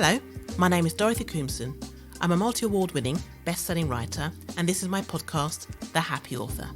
Hello, my name is Dorothy Koomson. I'm a multi-award winning, best-selling writer, and this is my podcast, The Happy Author.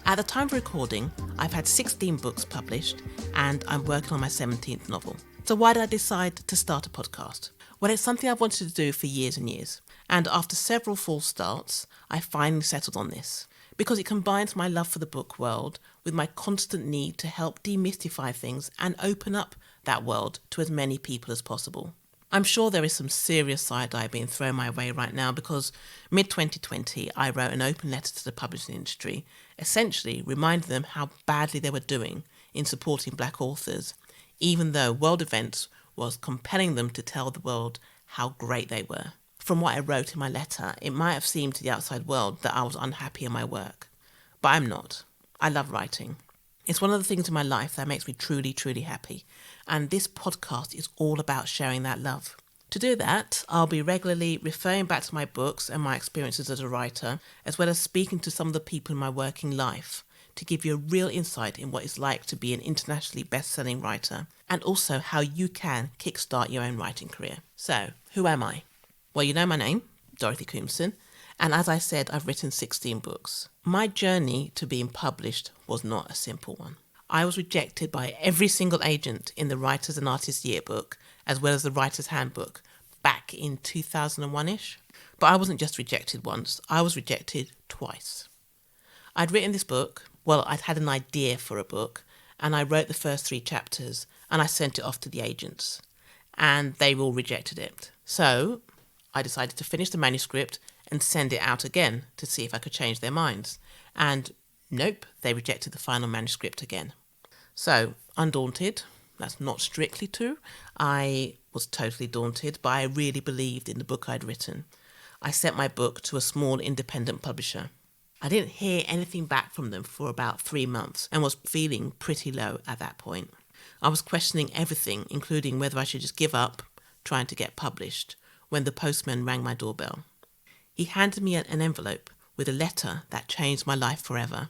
At the time of recording, I've had 16 books published and I'm working on my 17th novel. So why did I decide to start a podcast? Well, it's something I've wanted to do for years and years. And after several false starts, I finally settled on this because it combines my love for the book world with my constant need to help demystify things and open up that world to as many people as possible. I'm sure there is some serious side-eye being thrown my way right now because mid-2020 I wrote an open letter to the publishing industry, essentially reminding them how badly they were doing in supporting black authors, even though world events was compelling them to tell the world how great they were. From what I wrote in my letter, it might have seemed to the outside world that I was unhappy in my work, but I'm not. I love writing. It's one of the things in my life that makes me truly, truly happy. And this podcast is all about sharing that love. To do that, I'll be regularly referring back to my books and my experiences as a writer, as well as speaking to some of the people in my working life to give you a real insight in what it's like to be an internationally best-selling writer and also how you can kickstart your own writing career. So, who am I? Well, you know my name, Dorothy Koomson. And as I said, I've written 16 books. My journey to being published was not a simple one. I was rejected by every single agent in the Writers and Artists Yearbook, as well as the Writer's Handbook, back in 2001-ish. But I wasn't just rejected once, I was rejected twice. I'd written this book, I'd had an idea for a book, and I wrote the first 3 chapters, and I sent it off to the agents, and they all rejected it. So I decided to finish the manuscript and send it out again to see if I could change their minds. And nope, they rejected the final manuscript again. So, undaunted, that's not strictly true. I was totally daunted, but I really believed in the book I'd written. I sent my book to a small independent publisher. I didn't hear anything back from them for about 3 months and was feeling pretty low at that point. I was questioning everything, including whether I should just give up trying to get published, when the postman rang my doorbell. He handed me an envelope with a letter that changed my life forever.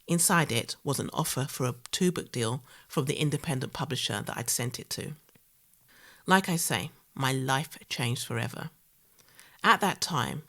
Inside it was an offer for a 2-book deal from the independent publisher that I'd sent it to. Like I say, my life changed forever. At that time,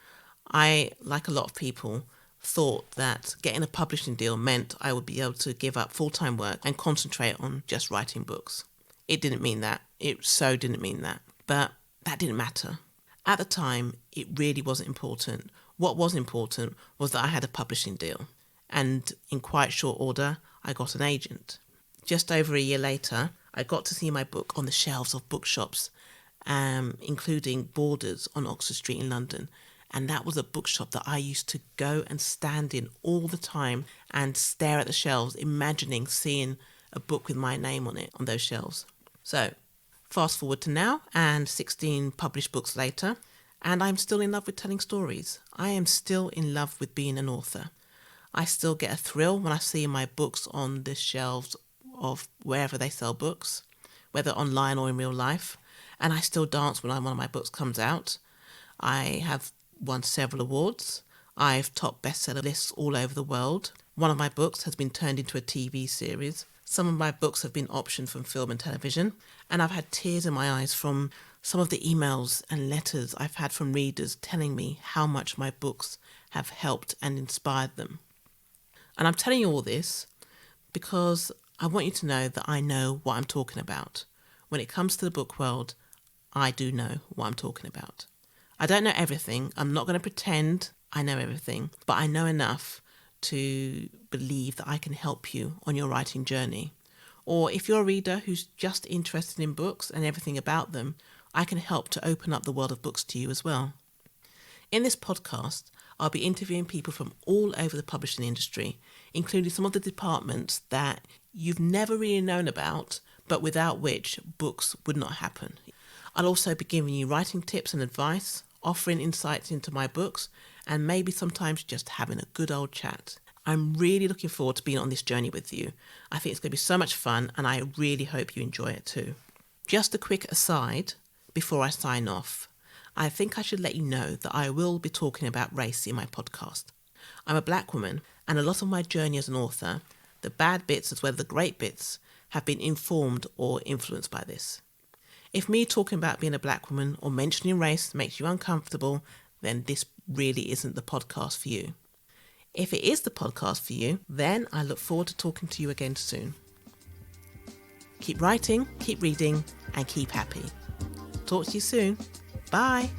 I, like a lot of people, thought that getting a publishing deal meant I would be able to give up full-time work and concentrate on just writing books. It didn't mean that. It so didn't mean that. But that didn't matter. At the time, it really wasn't important. What was important was that I had a publishing deal. And in quite short order, I got an agent. Just over a year later, I got to see my book on the shelves of bookshops, including Borders on Oxford Street in London. And that was a bookshop that I used to go and stand in all the time and stare at the shelves, imagining seeing a book with my name on it on those shelves. So, fast forward to now, and 16 published books later, and I'm still in love with telling stories. I am still in love with being an author. I still get a thrill when I see my books on the shelves of wherever they sell books, whether online or in real life, and I still dance when one of my books comes out. I have won several awards. I've topped bestseller lists all over the world. One of my books has been turned into a TV series. Some of my books have been optioned from film and television, and I've had tears in my eyes from some of the emails and letters I've had from readers telling me how much my books have helped and inspired them. And I'm telling you all this because I want you to know that I know what I'm talking about. When it comes to the book world, I do know what I'm talking about. I don't know everything. I'm not going to pretend I know everything, but I know enough to believe that I can help you on your writing journey. Or if you're a reader who's just interested in books and everything about them, I can help to open up the world of books to you as well. In this podcast, I'll be interviewing people from all over the publishing industry, including some of the departments that you've never really known about, but without which books would not happen. I'll also be giving you writing tips and advice, offering insights into my books, and maybe sometimes just having a good old chat. I'm really looking forward to being on this journey with you. I think it's going to be so much fun, and I really hope you enjoy it too. Just a quick aside before I sign off. I think I should let you know that I will be talking about race in my podcast. I'm a black woman, and a lot of my journey as an author, the bad bits as well as the great bits, have been informed or influenced by this. If me talking about being a black woman or mentioning race makes you uncomfortable, then this really isn't the podcast for you. If it is the podcast for you, then I look forward to talking to you again soon. Keep writing, keep reading, and keep happy. Talk to you soon. Bye.